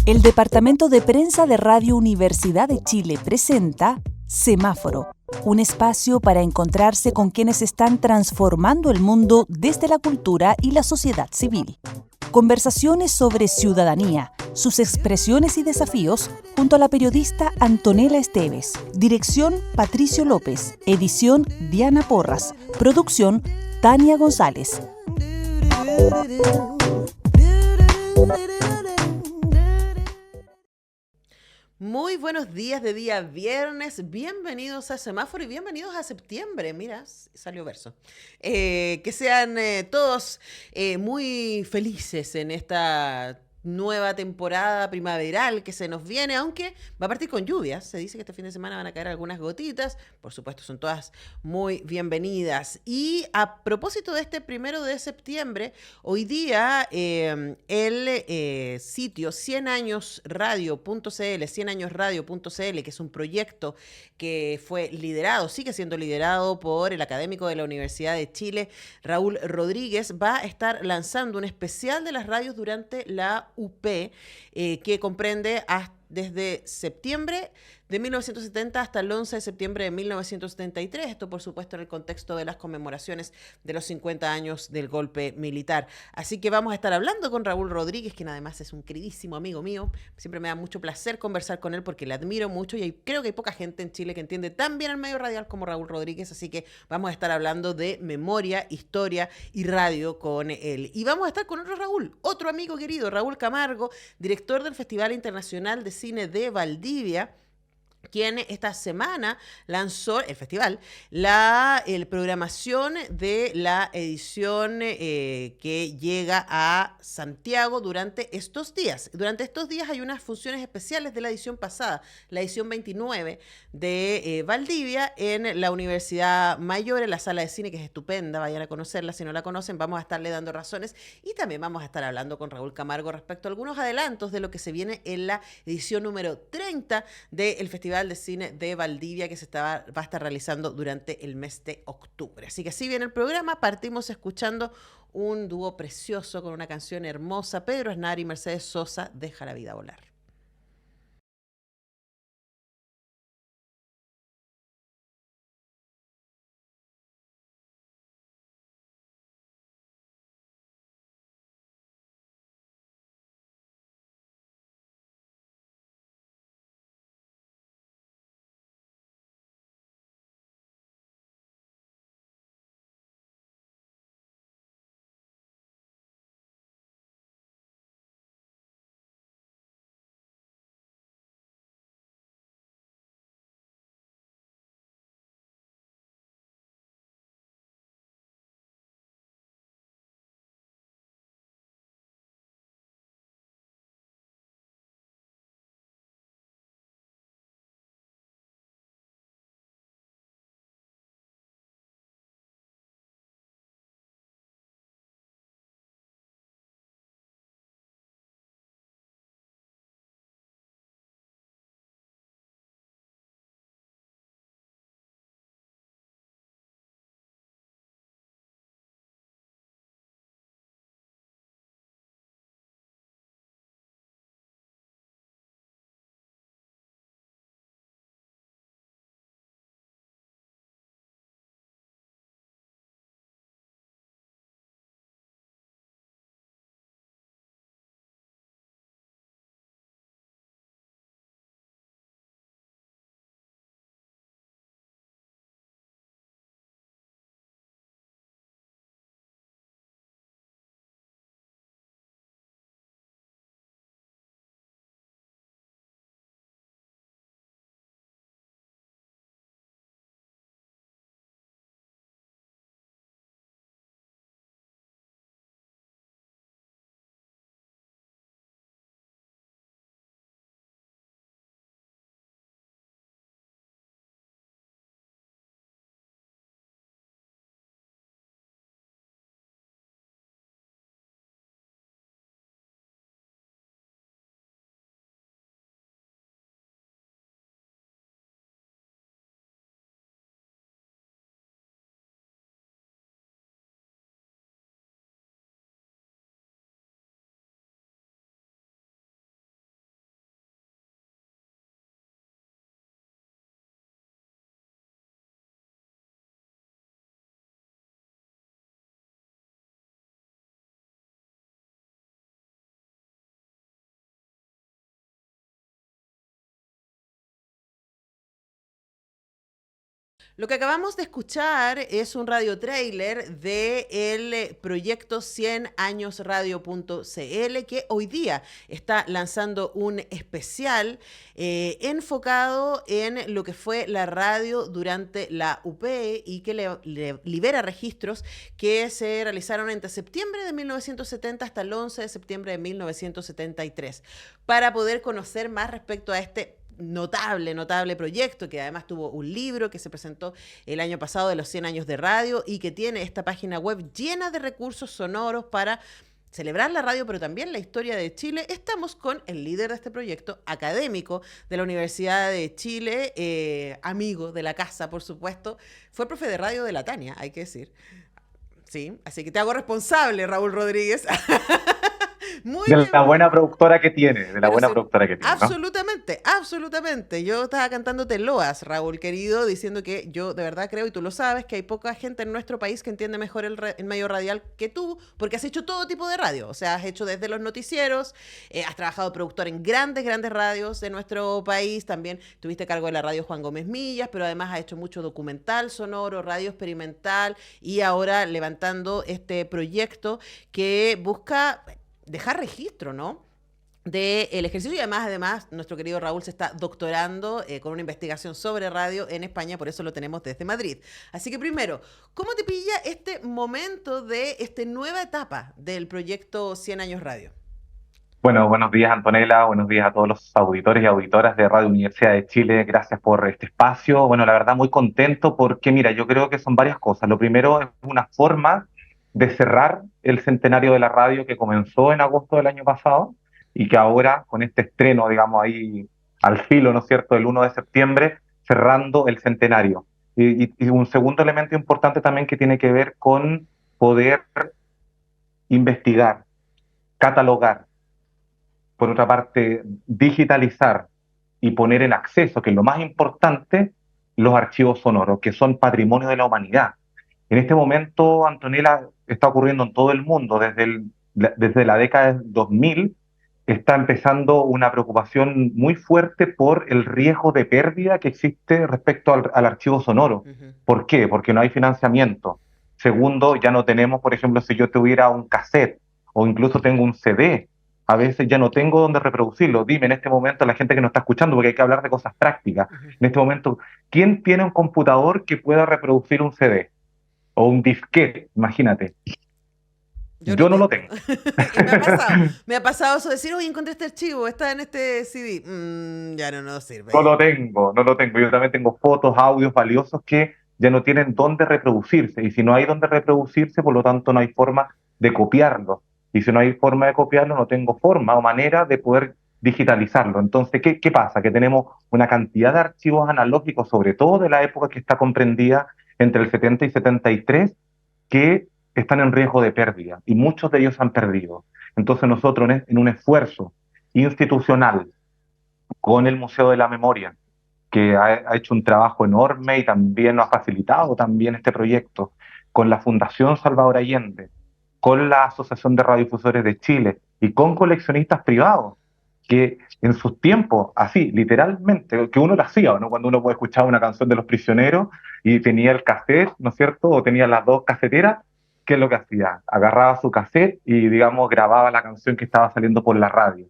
El Departamento de Prensa de Radio Universidad de Chile presenta Semáforo, un espacio para encontrarse con quienes están transformando el mundo desde la cultura y la sociedad civil. Conversaciones sobre ciudadanía, sus expresiones y desafíos, junto a la periodista Antonella Esteves. Dirección Patricio López. Edición Diana Porras. Producción Tania González. Muy buenos días de día viernes, bienvenidos a Semáforo y bienvenidos a septiembre. Mira, salió verso. Que sean todos muy felices en esta nueva temporada primaveral que se nos viene, aunque va a partir con lluvias. Se dice que este fin de semana van a caer algunas gotitas. Por supuesto, son todas muy bienvenidas. Y a propósito de este 1 de septiembre, hoy día el sitio 100añosradio.cl, 100añosradio.cl, que es un proyecto que fue liderado, sigue siendo liderado por el académico de la Universidad de Chile, Raúl Rodríguez, va a estar lanzando un especial de las radios durante la UP, que comprende desde septiembre de 1970 hasta el 11 de septiembre de 1973. Esto, por supuesto, en el contexto de las conmemoraciones de los 50 años del golpe militar. Así que vamos a estar hablando con Raúl Rodríguez, quien además es un queridísimo amigo mío. Siempre me da mucho placer conversar con él porque le admiro mucho y creo que hay poca gente en Chile que entiende tan bien el medio radial como Raúl Rodríguez. Así que vamos a estar hablando de memoria, historia y radio con él. Y vamos a estar con otro Raúl, otro amigo querido, Raúl Camargo, director del Festival Internacional de Cine de Valdivia, quien esta semana lanzó el festival, la programación de la edición que llega a Santiago durante estos días. Durante estos días hay unas funciones especiales de la edición pasada, la edición 29 de Valdivia, en la Universidad Mayor, en la sala de cine, que es estupenda, vayan a conocerla si no la conocen, vamos a estarle dando razones y también vamos a estar hablando con Raúl Camargo respecto a algunos adelantos de lo que se viene en la edición número 30 del Festival de Cine de Valdivia, que va a estar realizando durante el mes de octubre. Así que así viene el programa. Partimos escuchando un dúo precioso con una canción hermosa, Pedro Aznar y Mercedes Sosa, Deja la vida volar. Lo que acabamos de escuchar es un radio trailer del proyecto 100añosradio.cl, que hoy día está lanzando un especial enfocado en lo que fue la radio durante la UP y que le libera registros que se realizaron entre septiembre de 1970 hasta el 11 de septiembre de 1973, para poder conocer más respecto a este notable proyecto, que además tuvo un libro que se presentó el año pasado de los 100 años de radio y que tiene esta página web llena de recursos sonoros para celebrar la radio, pero también la historia de Chile. Estamos con el líder de este proyecto, académico de la Universidad de Chile, amigo de la casa, por supuesto. Fue profe de radio de la Tania, hay que decir. Sí, así que te hago responsable, Raúl Rodríguez. Muy De bien, la buena productora que tiene, de la pero buena sí, productora que tiene, ¿no? absolutamente. Yo estaba cantándote loas, Raúl, querido, diciendo que yo de verdad creo, y tú lo sabes, que hay poca gente en nuestro país que entiende mejor el medio radial que tú, porque has hecho todo tipo de radio. O sea, has hecho desde los noticieros, has trabajado productor en grandes radios de nuestro país, también tuviste cargo de la radio Juan Gómez Millas, pero además has hecho mucho documental sonoro, radio experimental, y ahora levantando este proyecto que busca dejar registro, ¿no?, del ejercicio. Y además, nuestro querido Raúl se está doctorando con una investigación sobre radio en España, por eso lo tenemos desde Madrid. Así que primero, ¿cómo te pilla este momento de esta nueva etapa del proyecto 100 años radio? Bueno, buenos días, Antonella, buenos días a todos los auditores y auditoras de Radio Universidad de Chile. Gracias por este espacio. Bueno, la verdad muy contento porque, mira, yo creo que son varias cosas. Lo primero es una forma de cerrar el centenario de la radio que comenzó en agosto del año pasado y que ahora, con este estreno, digamos, ahí al filo, ¿no es cierto?, el 1 de septiembre, cerrando el centenario. Y un segundo elemento importante también que tiene que ver con poder investigar, catalogar, por otra parte, digitalizar y poner en acceso, que es lo más importante, los archivos sonoros, que son patrimonio de la humanidad. En este momento, Antonella, está ocurriendo en todo el mundo, desde la década del 2000, está empezando una preocupación muy fuerte por el riesgo de pérdida que existe respecto al archivo sonoro. Uh-huh. ¿Por qué? Porque no hay financiamiento. Segundo, ya no tenemos, por ejemplo, si yo tuviera un cassette o incluso tengo un CD, a veces ya no tengo dónde reproducirlo. Dime en este momento, la gente que nos está escuchando, porque hay que hablar de cosas prácticas, Uh-huh. en este momento, ¿quién tiene un computador que pueda reproducir un CD? O un disquete, imagínate. Yo no lo tengo. Y me ha pasado eso de decir, oye, encontré este archivo, está en este CD. Ya no sirve. No lo tengo, no lo tengo. Yo también tengo fotos, audios valiosos que ya no tienen dónde reproducirse. Y si no hay dónde reproducirse, por lo tanto no hay forma de copiarlo. Y si no hay forma de copiarlo, no tengo forma o manera de poder digitalizarlo. Entonces, ¿qué pasa? Que tenemos una cantidad de archivos analógicos, sobre todo de la época que está comprendida entre el 70 y 73, que están en riesgo de pérdida. Y muchos de ellos han perdido. Entonces nosotros, en un esfuerzo institucional, con el Museo de la Memoria, que ha hecho un trabajo enorme y también nos ha facilitado también este proyecto, con la Fundación Salvador Allende, con la Asociación de Radiodifusores de Chile y con coleccionistas privados, que en sus tiempos, así, literalmente, que uno lo hacía, ¿no? Cuando uno puede escuchar una canción de Los Prisioneros y tenía el cassette, ¿no es cierto? O tenía las dos caseteras, ¿qué es lo que hacía? Agarraba su cassette y, digamos, grababa la canción que estaba saliendo por la radio.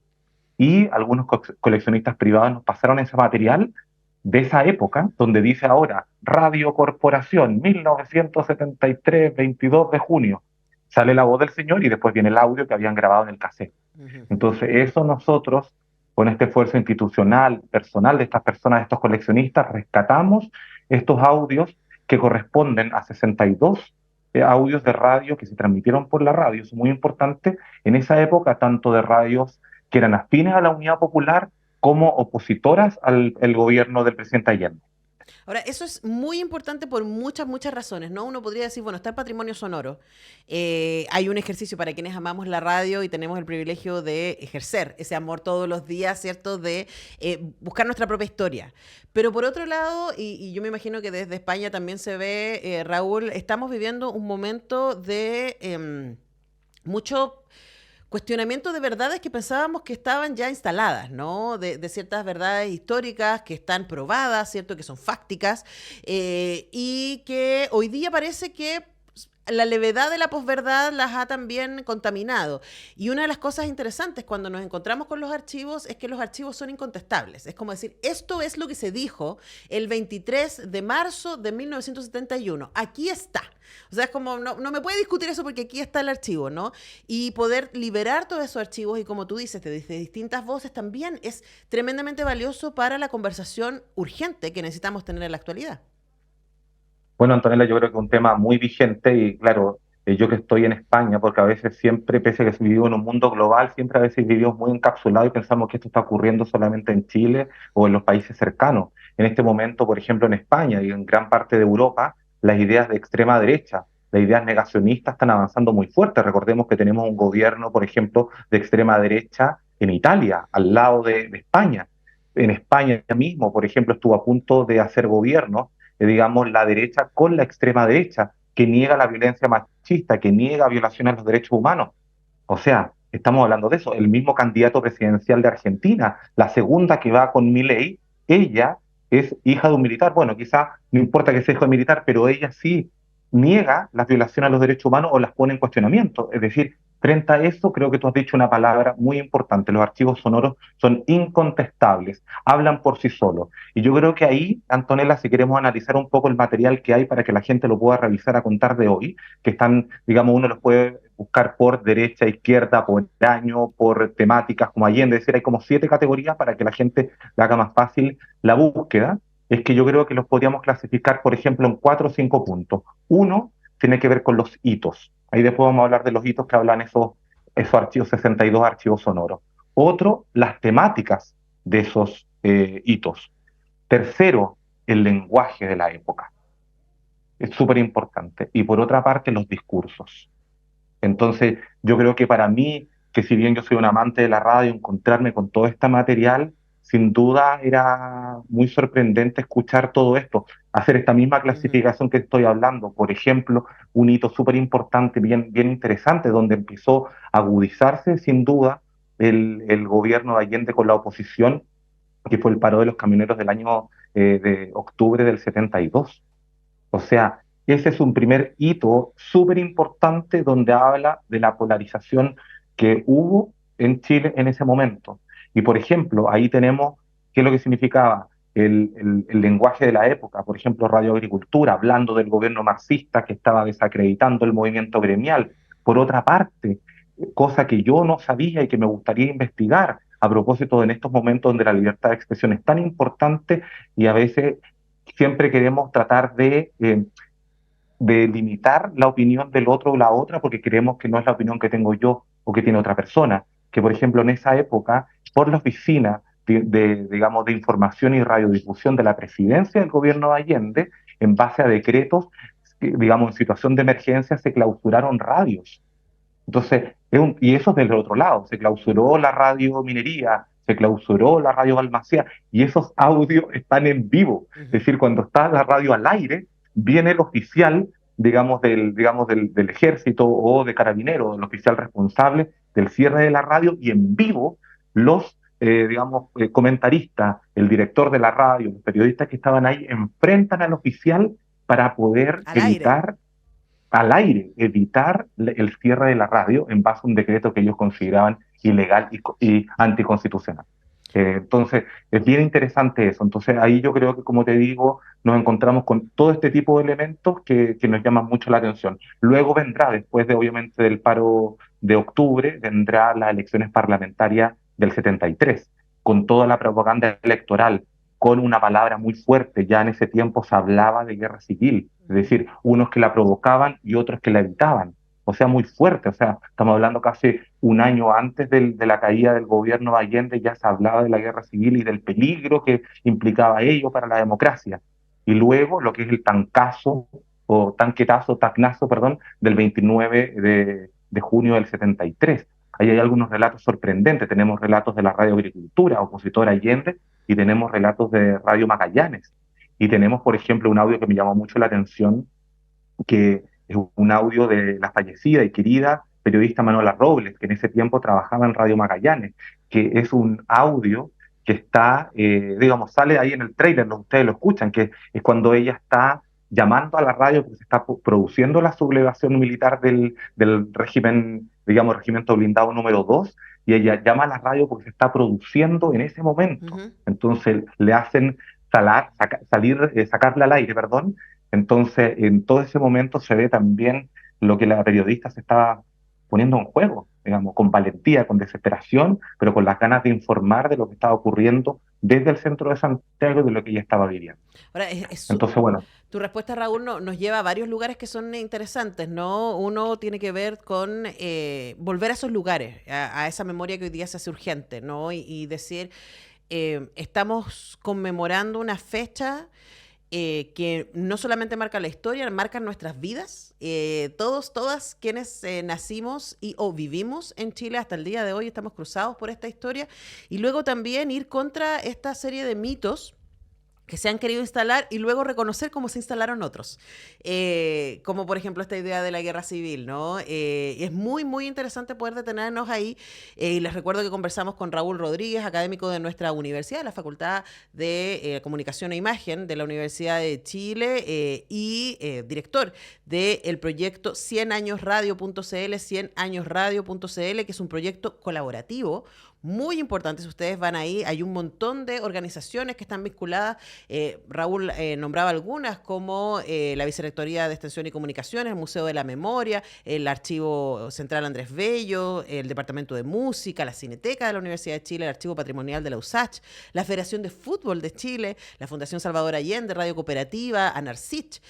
Y algunos coleccionistas privados nos pasaron ese material de esa época, donde dice ahora Radio Corporación, 1973, 22 de junio. Sale la voz del señor y después viene el audio que habían grabado en el cassette. Uh-huh. Entonces, eso nosotros, con este esfuerzo institucional, personal de estas personas, de estos coleccionistas, rescatamos estos audios que corresponden a 62 audios de radio que se transmitieron por la radio. Es muy importante en esa época, tanto de radios que eran afines a la Unidad Popular como opositoras al gobierno del presidente Allende. Ahora, eso es muy importante por muchas razones, ¿no? Uno podría decir, bueno, está el patrimonio sonoro. Hay un ejercicio para quienes amamos la radio y tenemos el privilegio de ejercer ese amor todos los días, ¿cierto? De buscar nuestra propia historia. Pero por otro lado, y yo me imagino que desde España también se ve, Raúl, estamos viviendo un momento de mucho cuestionamiento de verdades que pensábamos que estaban ya instaladas, ¿no? De ciertas verdades históricas que están probadas, ¿cierto? Que son fácticas, y que hoy día parece que la levedad de la posverdad las ha también contaminado. Y una de las cosas interesantes cuando nos encontramos con los archivos es que los archivos son incontestables. Es como decir, esto es lo que se dijo el 23 de marzo de 1971. Aquí está. O sea, es como, no me puede discutir eso porque aquí está el archivo, ¿no? Y poder liberar todos esos archivos y como tú dices, de distintas voces también es tremendamente valioso para la conversación urgente que necesitamos tener en la actualidad. Bueno, Antonella, yo creo que es un tema muy vigente y claro, yo que estoy en España, porque a veces siempre, pese a que vivimos en un mundo global, siempre a veces vivimos muy encapsulados y pensamos que esto está ocurriendo solamente en Chile o en los países cercanos. En este momento, por ejemplo, en España y en gran parte de Europa, las ideas de extrema derecha, las ideas negacionistas están avanzando muy fuerte. Recordemos que tenemos un gobierno, por ejemplo, de extrema derecha en Italia, al lado de España. En España mismo, por ejemplo, estuvo a punto de hacer gobierno digamos, la derecha con la extrema derecha, que niega la violencia machista, que niega violaciones a los derechos humanos. O sea, estamos hablando de eso. El mismo candidato presidencial de Argentina, la segunda que va con Milei, ella es hija de un militar. Bueno, quizá no importa que sea hijo de militar, pero ella sí niega las violaciones a los derechos humanos o las pone en cuestionamiento. Es decir, frente a eso, creo que tú has dicho una palabra muy importante. Los archivos sonoros son incontestables, hablan por sí solos. Y yo creo que ahí, Antonella, si queremos analizar un poco el material que hay para que la gente lo pueda revisar a contar de hoy, que están, digamos, uno los puede buscar por derecha, izquierda, por año, por temáticas como Allende, es decir, hay como 7 categorías para que la gente le haga más fácil la búsqueda. Es que yo creo que los podríamos clasificar, por ejemplo, en 4 o 5 puntos. Uno tiene que ver con los hitos. Ahí después vamos a hablar de los hitos que hablan esos archivos, 62 archivos sonoros. Otro, las temáticas de esos hitos. Tercero, el lenguaje de la época. Es súper importante. Y por otra parte, los discursos. Entonces, yo creo que para mí, que si bien yo soy un amante de la radio, encontrarme con todo este material, sin duda era muy sorprendente escuchar todo esto, hacer esta misma Ujú. clasificación que estoy hablando. Por ejemplo, un hito súper importante, bien interesante, donde empezó a agudizarse sin duda el gobierno de Allende con la oposición, que fue el paro de los camioneros del año de octubre del 72. O sea, ese es un primer hito súper importante donde habla de la polarización que hubo en Chile en ese momento. Y por ejemplo, ahí tenemos qué es lo que significaba el lenguaje de la época. Por ejemplo, Radio Agricultura, hablando del gobierno marxista que estaba desacreditando el movimiento gremial. Por otra parte, cosa que yo no sabía y que me gustaría investigar a propósito de en estos momentos donde la libertad de expresión es tan importante y a veces siempre queremos tratar de limitar la opinión del otro o la otra porque creemos que no es la opinión que tengo yo o que tiene otra persona. Que, por ejemplo, en esa época, por la oficina digamos, de información y radiodifusión de la presidencia del gobierno de Allende, en base a decretos, digamos, en situación de emergencia, se clausuraron radios. Entonces, y eso es del otro lado, se clausuró la radio Minería, se clausuró la radio Balmaceda, y esos audios están en vivo. Es Ujú. decir, cuando está la radio al aire, viene el oficial, digamos, del ejército o de carabineros, el oficial responsable del cierre de la radio, y en vivo los, comentaristas, el director de la radio, los periodistas que estaban ahí, enfrentan al oficial para poder Al aire. evitar al aire, evitar el cierre de la radio en base a un decreto que ellos consideraban ilegal y anticonstitucional. Entonces, es bien interesante eso. Entonces, ahí yo creo que, como te digo, nos encontramos con todo este tipo de elementos que nos llaman mucho la atención. Luego vendrá, después de, obviamente, del paro de octubre, vendrá las elecciones parlamentarias del 73, con toda la propaganda electoral, con una palabra muy fuerte. Ya en ese tiempo se hablaba de guerra civil, es Ujú. decir, unos que la provocaban y otros que la evitaban. O sea, muy fuerte. O sea, estamos hablando casi un año antes de la caída del gobierno de Allende, ya se hablaba de la guerra civil y del peligro que implicaba ello para la democracia. Y luego lo que es el tancazo, o tanquetazo, tacnazo, perdón, del 29 de junio del 73. Ahí hay algunos relatos sorprendentes. Tenemos relatos de la Radio Agricultura, opositora Allende, y tenemos relatos de Radio Magallanes. Y tenemos, por ejemplo, un audio que me llamó mucho la atención, que es un audio de la fallecida y querida periodista Manuela Robles, que en ese tiempo trabajaba en Radio Magallanes, que es un audio que está, digamos, sale ahí en el trailer, ustedes lo escuchan, que es cuando ella está llamando a la radio porque se está produciendo la sublevación militar del régimen, digamos, regimiento blindado número 2, y ella llama a la radio porque se está produciendo en ese momento. Ujú. Entonces le hacen sacarla al aire, perdón. Entonces, en todo ese momento se ve también lo que la periodista se estaba poniendo en juego, digamos, con valentía, con desesperación, pero con las ganas de informar de lo que estaba ocurriendo desde el centro de Santiago y de lo que ella estaba viviendo. Ahora, Entonces, bueno, tu respuesta, Raúl, nos lleva a varios lugares que son interesantes, ¿no? Uno tiene que ver con volver a esos lugares, a esa memoria que hoy día se hace urgente, ¿no? Y decir, estamos conmemorando una fecha que no solamente marca la historia, marcan nuestras vidas. Todas quienes nacimos o vivimos en Chile hasta el día de hoy estamos cruzados por esta historia. Y luego también ir contra esta serie de mitos que se han querido instalar y luego reconocer cómo se instalaron otros. Como por ejemplo esta idea de la guerra civil, ¿no? Es muy interesante poder detenernos ahí. Les recuerdo que conversamos con Raúl Rodríguez, académico de nuestra universidad, de la Facultad de Comunicación e Imagen de la Universidad de Chile y director del proyecto 100añosradio.cl, 100añosradio.cl, que es un proyecto colaborativo muy importante. Si ustedes van ahí, hay un montón de organizaciones que están vinculadas. Raúl nombraba algunas, como la Vicerrectoría de Extensión y Comunicaciones, el Museo de la Memoria, el Archivo Central Andrés Bello, el Departamento de Música, la Cineteca de la Universidad de Chile, el Archivo Patrimonial de la USACH, la Federación de Fútbol de Chile, la Fundación Salvador Allende, Radio Cooperativa, ANARCICH,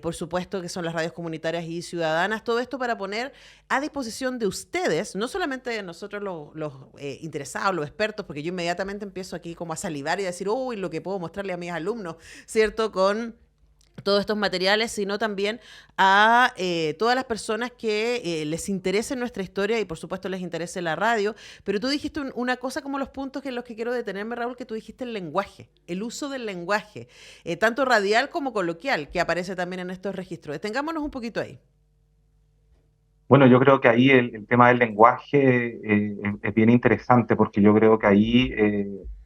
por supuesto que son las radios comunitarias y ciudadanas. Todo esto para poner a disposición de ustedes, no solamente de nosotros los interesados, los expertos, porque yo inmediatamente empiezo aquí como a salivar y a decir, uy, lo que puedo mostrarle a mis alumnos, ¿cierto? Con todos estos materiales, sino también a todas las personas que les interese nuestra historia y por supuesto les interese la radio. Pero tú dijiste una cosa como los puntos en los que quiero detenerme, Raúl, que tú dijiste el lenguaje, el uso del lenguaje, tanto radial como coloquial, que aparece también en estos registros. Detengámonos un poquito ahí. bueno, yo creo que ahí el tema del lenguaje es bien interesante porque yo creo que ahí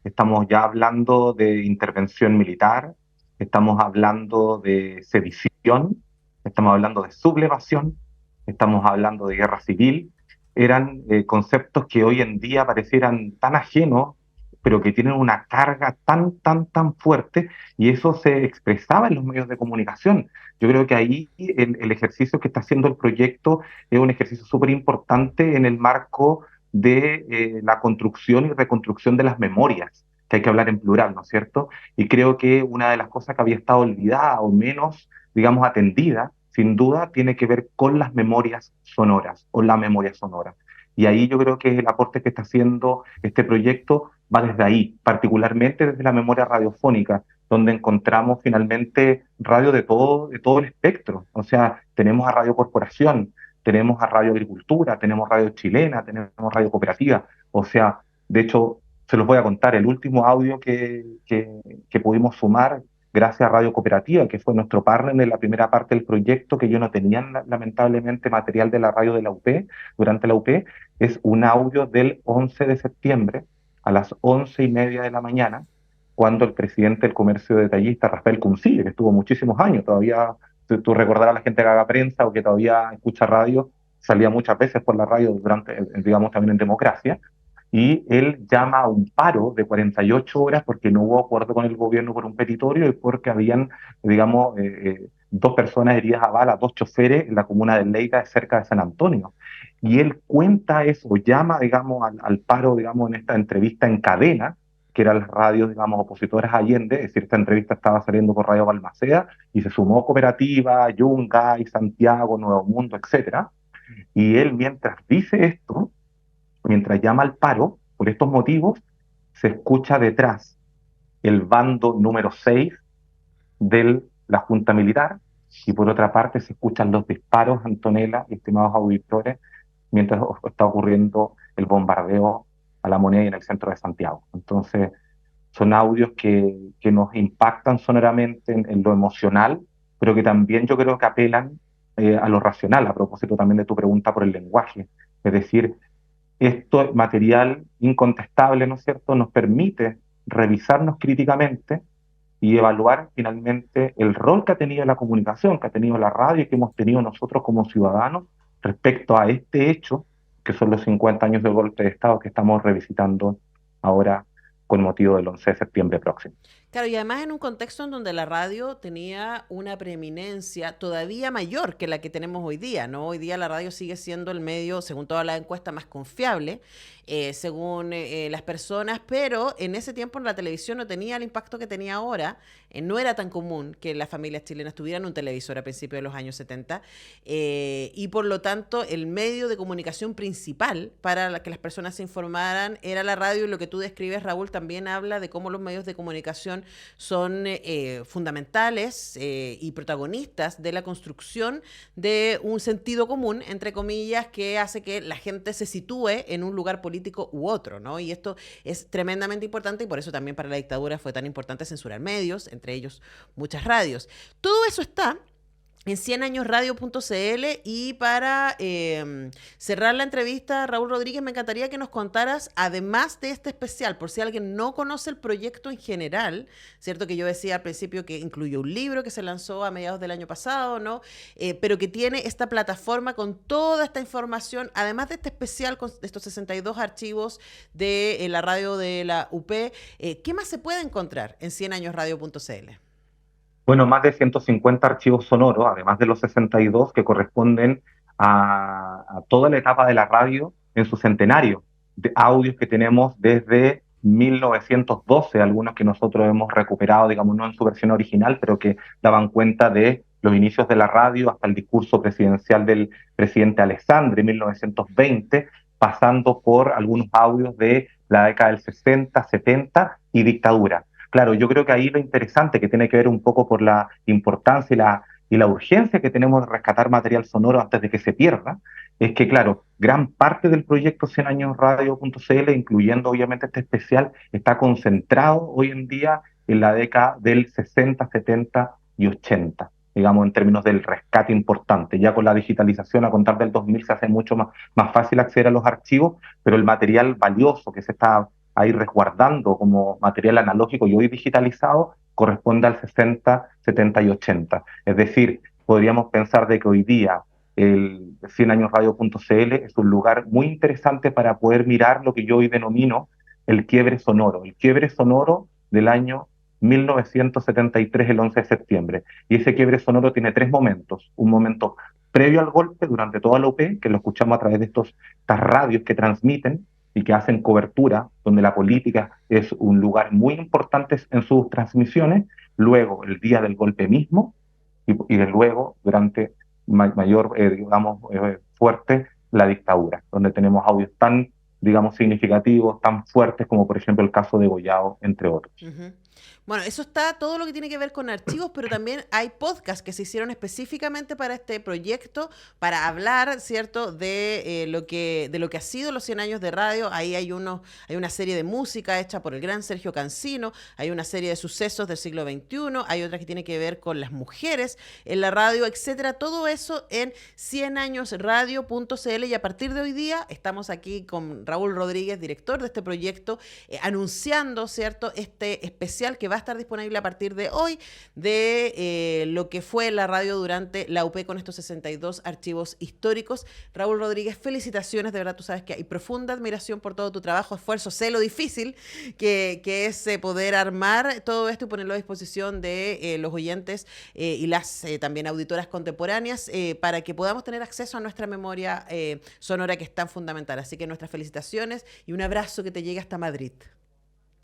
estamos ya hablando de intervención militar, estamos hablando de sedición, estamos hablando de sublevación, estamos hablando de guerra civil. Eran conceptos que hoy en día parecieran tan ajenos, pero que tienen una carga tan fuerte, y eso se expresaba en los medios de comunicación. Yo creo que ahí el ejercicio que está haciendo el proyecto es un ejercicio súper importante en el marco de la construcción y reconstrucción de las memorias, que hay que hablar en plural, ¿no es cierto? Y creo que una de las cosas que había estado olvidada o menos, digamos, atendida, sin duda, tiene que ver con las memorias sonoras o la memoria sonora. Y ahí yo creo que el aporte que está haciendo este proyecto va desde ahí, particularmente desde la memoria radiofónica, donde encontramos finalmente radio de todo el espectro. O sea, tenemos a Radio Corporación, tenemos a Radio Agricultura, tenemos Radio Chilena, tenemos Radio Cooperativa. O sea, de hecho, se los voy a contar, el último audio que pudimos sumar gracias a Radio Cooperativa, que fue nuestro partner en la primera parte del proyecto, que yo no tenía lamentablemente material de la radio de la UP, durante la UP, es un audio del 11 de septiembre a las 11:30 de la mañana, cuando el presidente del comercio detallista, Rafael Cuncille, que estuvo muchísimos años, todavía tú recordarás a la gente que haga prensa o que todavía escucha radio, salía muchas veces por la radio durante, digamos, también en democracia, y él llama a un paro de 48 horas porque no hubo acuerdo con el gobierno por un petitorio y porque habían, digamos, dos personas heridas a bala, dos choferes en la comuna de Leyda, cerca de San Antonio. Y él cuenta eso, llama, digamos, al paro, digamos, en esta entrevista en cadena, que eran las radios, digamos, opositoras a Allende. Es decir, esta entrevista estaba saliendo por Radio Balmaceda y se sumó Cooperativa, Yungay, Santiago, Nuevo Mundo, etcétera. Y él, mientras dice esto, mientras llama al paro, por estos motivos, se escucha detrás el bando número 6 de la Junta Militar, y por otra parte se escuchan los disparos, Antonella, estimados auditores, mientras está ocurriendo el bombardeo a La Moneda y en el centro de Santiago. Entonces, son audios que nos impactan sonoramente en lo emocional, pero que también yo creo que apelan a lo racional, a propósito también de tu pregunta por el lenguaje. Es decir, esto material incontestable, ¿no es cierto?, nos permite revisarnos críticamente y evaluar finalmente el rol que ha tenido la comunicación, que ha tenido la radio y que hemos tenido nosotros como ciudadanos respecto a este hecho, que son los 50 años del golpe de Estado que estamos revisitando ahora con motivo del 11 de septiembre próximo. Claro, y además en un contexto en donde la radio tenía una preeminencia todavía mayor que la que tenemos hoy día, ¿no? Hoy día la radio sigue siendo el medio, según todas las encuestas, más confiable, según las personas, pero en ese tiempo la televisión no tenía el impacto que tenía ahora. No era tan común que las familias chilenas tuvieran un televisor a principios de los años 70, y por lo tanto el medio de comunicación principal para que las personas se informaran era la radio, y lo que tú describes, Raúl, también habla de cómo los medios de comunicación son fundamentales y protagonistas de la construcción de un sentido común, entre comillas, que hace que la gente se sitúe en un lugar político u otro, ¿no? Y esto es tremendamente importante, y por eso también para la dictadura fue tan importante censurar medios, entre ellos muchas radios. Todo eso está en 100añosradio.cl. Y para cerrar la entrevista, Raúl Rodríguez, me encantaría que nos contaras, además de este especial, por si alguien no conoce el proyecto en general, ¿cierto? Que yo decía al principio que incluye un libro que se lanzó a mediados del año pasado, ¿no? Pero que tiene esta plataforma con toda esta información, además de este especial con estos 62 archivos de la radio de la UP. ¿Qué más se puede encontrar en 100añosradio.cl? Bueno, más de 150 archivos sonoros, además de los 62 que corresponden a toda la etapa de la radio en su centenario, de audios que tenemos desde 1912, algunos que nosotros hemos recuperado, digamos, no en su versión original, pero que daban cuenta de los inicios de la radio hasta el discurso presidencial del presidente Alessandri en 1920, pasando por algunos audios de la década del 60, 70 y dictadura. Claro, yo creo que ahí lo interesante, que tiene que ver un poco por la importancia y la urgencia que tenemos de rescatar material sonoro antes de que se pierda, es que, claro, gran parte del proyecto 100añosradio.cl, incluyendo obviamente este especial, está concentrado hoy en día en la década del 60, 70 y 80, digamos, en términos del rescate importante. Ya con la digitalización, a contar del 2000, se hace mucho más fácil acceder a los archivos, pero el material valioso que se está ahí resguardando como material analógico y hoy digitalizado corresponde al 60, 70 y 80. Es decir, podríamos pensar de que hoy día el 100añosradio.cl es un lugar muy interesante para poder mirar lo que yo hoy denomino el quiebre sonoro del año 1973, el 11 de septiembre. Y ese quiebre sonoro tiene tres momentos. Un momento previo al golpe, durante toda la UP, que lo escuchamos a través de estas radios que transmiten y que hacen cobertura, donde la política es un lugar muy importante en sus transmisiones, luego el día del golpe mismo, y de luego durante mayor, digamos, fuerte, la dictadura, donde tenemos audios tan, digamos, significativos, tan fuertes como por ejemplo el caso de Goyao, entre otros. Uh-huh. Bueno, eso está todo lo que tiene que ver con archivos, pero también hay podcasts que se hicieron específicamente para este proyecto, para hablar, ¿cierto?, de lo que ha sido los 100 años de radio. Ahí hay una serie de música hecha por el gran Sergio Cancino, hay una serie de sucesos del siglo XXI, hay otra que tiene que ver con las mujeres en la radio, etcétera. Todo eso en 100añosradio.cl. Y a partir de hoy día estamos aquí con Raúl Rodríguez, director de este proyecto, anunciando, ¿cierto?, este especial que va a estar disponible a partir de hoy de lo que fue la radio durante la UP con estos 62 archivos históricos. Raúl Rodríguez, felicitaciones, de verdad tú sabes que hay profunda admiración por todo tu trabajo, esfuerzo, sé lo difícil que es poder armar todo esto y ponerlo a disposición de los oyentes y las también auditoras contemporáneas para que podamos tener acceso a nuestra memoria sonora, que es tan fundamental. Así que nuestras felicitaciones y un abrazo que te llegue hasta Madrid.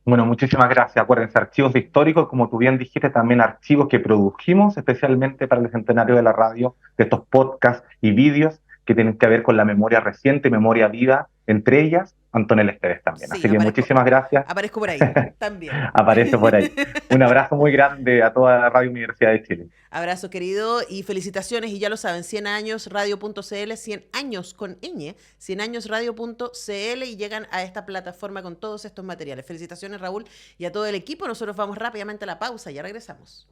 Bueno, muchísimas gracias. Acuérdense, archivos históricos, como tú bien dijiste, también archivos que produjimos especialmente para el centenario de la radio, de estos podcasts y vídeos que tienen que ver con la memoria reciente, memoria viva, entre ellas Antonella Esteves también. Sí, así que muchísimas gracias. Aparezco por ahí también. Aparece por ahí. Un abrazo muy grande a toda la Radio Universidad de Chile. Abrazo, querido, y felicitaciones. Y ya lo saben, 100añosradio.cl, 100 años con ñ, 100añosradio.cl, y llegan a esta plataforma con todos estos materiales. Felicitaciones, Raúl, y a todo el equipo. Nosotros vamos rápidamente a la pausa, ya regresamos.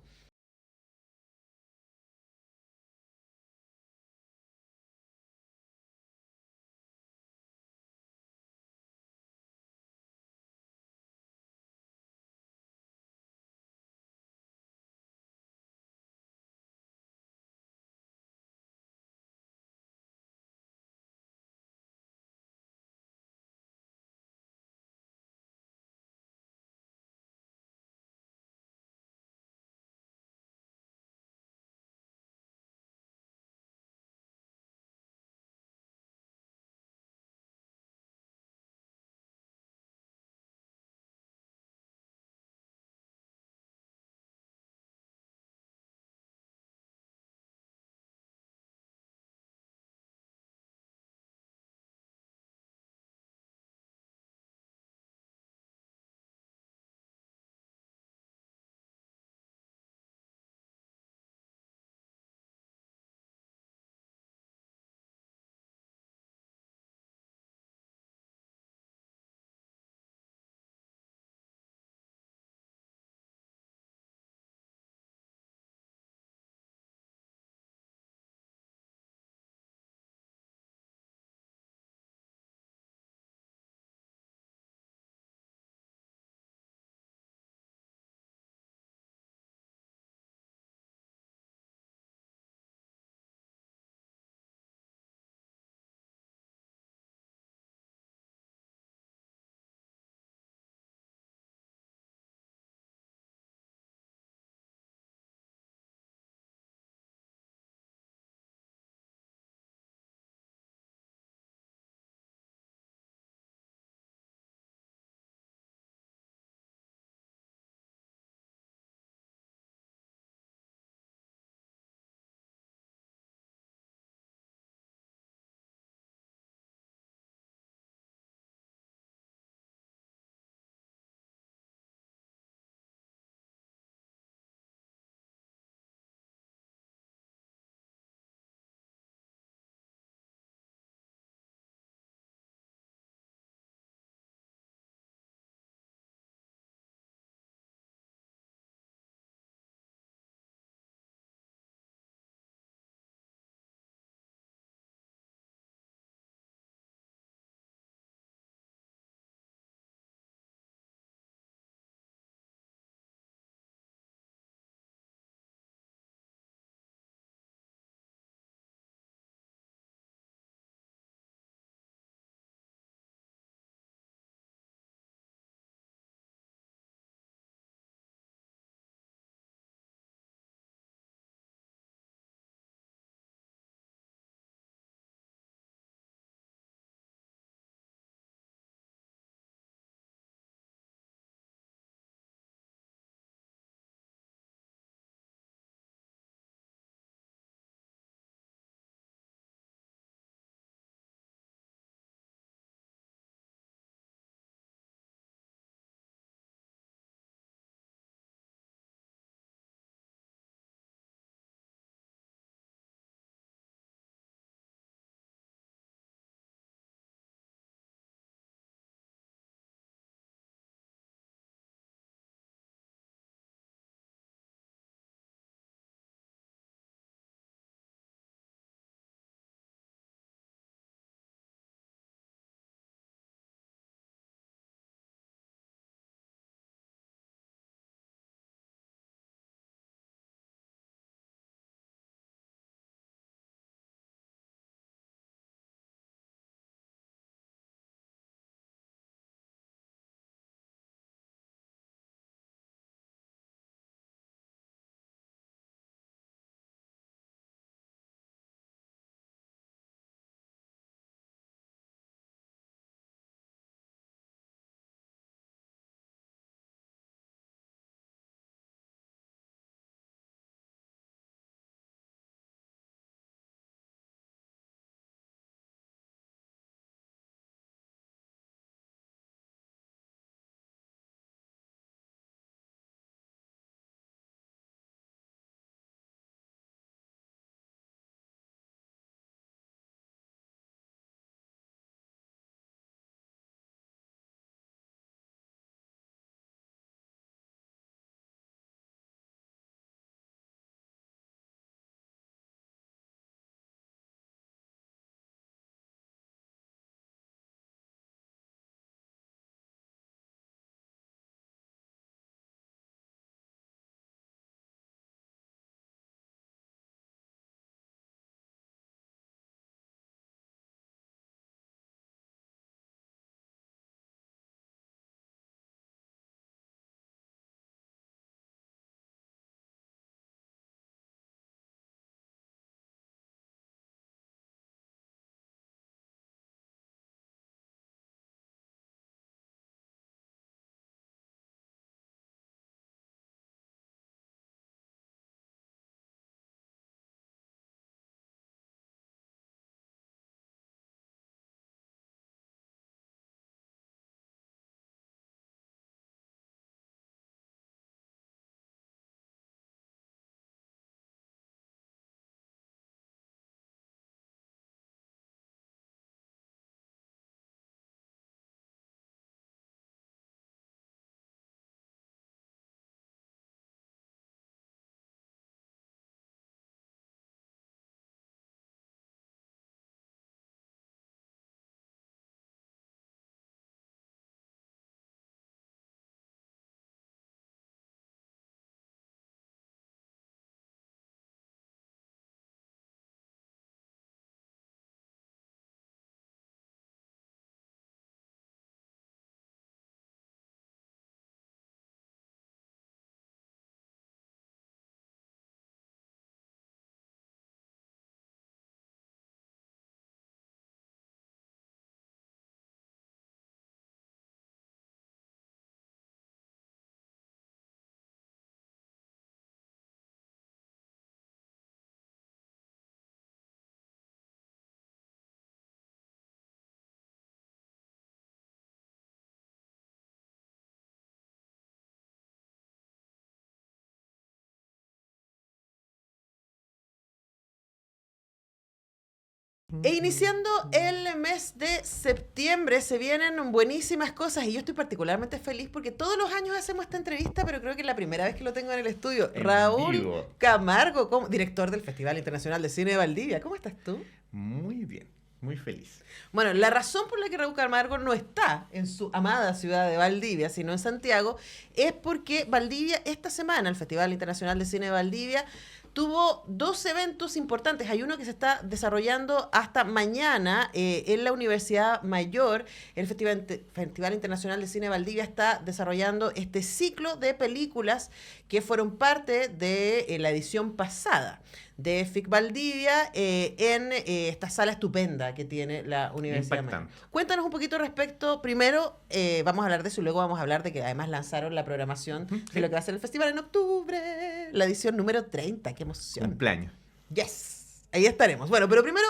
E iniciando el mes de septiembre se vienen buenísimas cosas y yo estoy particularmente feliz porque todos los años hacemos esta entrevista, pero creo que es la primera vez que lo tengo en el estudio. En Raúl vivo. Camargo, director del Festival Internacional de Cine de Valdivia. ¿Cómo estás tú? Muy bien, muy feliz. Bueno, la razón por la que Raúl Camargo no está en su amada ciudad de Valdivia, sino en Santiago, es porque Valdivia esta semana, el Festival Internacional de Cine de Valdivia, tuvo dos eventos importantes. Hay uno que se está desarrollando hasta mañana en la Universidad Mayor. El Festival Internacional de Cine de Valdivia está desarrollando este ciclo de películas que fueron parte de la edición pasada de FIC Valdivia en esta sala estupenda que tiene la Universidad Mayor. Impactante. Cuéntanos un poquito respecto, primero vamos a hablar de eso y luego vamos a hablar de que además lanzaron la programación de lo que va a ser el festival en octubre, la edición número 30, qué emoción. Cumpleaños. Yes, ahí estaremos. Bueno, pero primero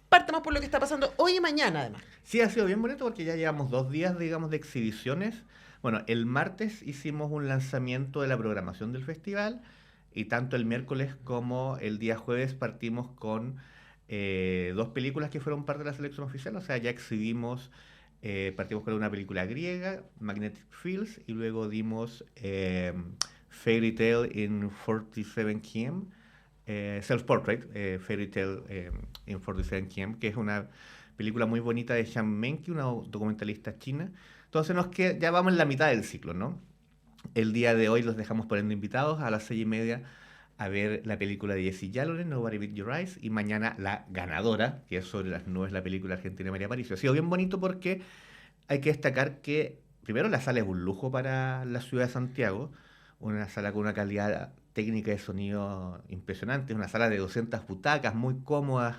partamos por lo que está pasando hoy y mañana además. Sí, ha sido bien bonito porque ya llevamos 2 días, digamos, de exhibiciones. Bueno, el martes hicimos un lanzamiento de la programación del festival y tanto el miércoles como el día jueves partimos con 2 películas que fueron parte de la selección oficial. O sea, ya exhibimos, partimos con una película griega, Magnetic Fields, y luego dimos Fairy Tale in 47 km, Self-Portrait, Fairy Tale in 47 km, que es una película muy bonita de Xiang Menqi, una documentalista china. Entonces ya vamos en la mitad del ciclo, ¿no? El día de hoy los dejamos poniendo invitados a las 6:30 a ver la película de Jesse Jalonen, Nobody Beat Your Eyes, y mañana La Ganadora, que es sobre las nubes, la película argentina de María Aparicio. Ha sido bien bonito porque hay que destacar que, primero, la sala es un lujo para la ciudad de Santiago, una sala con una calidad técnica de sonido impresionante, una sala de 200 butacas, muy cómodas,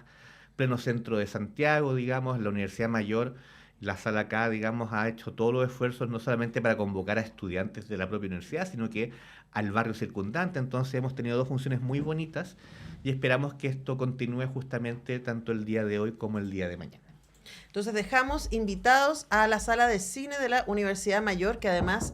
pleno centro de Santiago, digamos, la Universidad Mayor. La sala acá, digamos, ha hecho todos los esfuerzos no solamente para convocar a estudiantes de la propia universidad, sino que al barrio circundante. Entonces hemos tenido 2 funciones muy bonitas y esperamos que esto continúe justamente tanto el día de hoy como el día de mañana. Entonces dejamos invitados a la sala de cine de la Universidad Mayor, que además